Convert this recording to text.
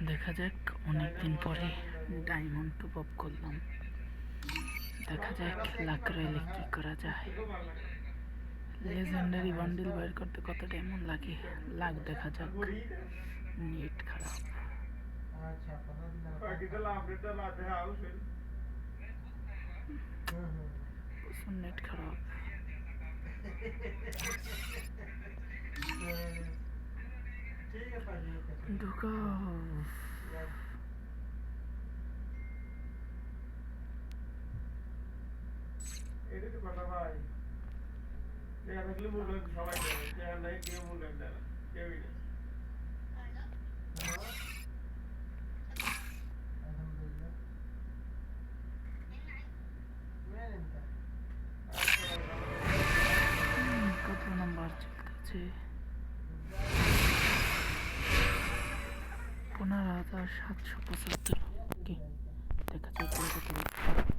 দেখা যাক, অনেকদিন পরে ডায়মন্ড টপ আপ করলাম। দেখা যাক লাক রয়েলে কি করা যায়। লেজেন্ডারি বান্ডিল বের করতে কত ডায়মন্ড লাগে, লাক দেখা যাক। নেট খারাপ, প্রচুর নেট খারাপ। ঢুকাও। ভাই সবাই নাই কেউ মূল্য দেয় না, কেউই নেই। কত নাম্বার চলতেছে? 15,775। ওকে, দেখা যাক কত।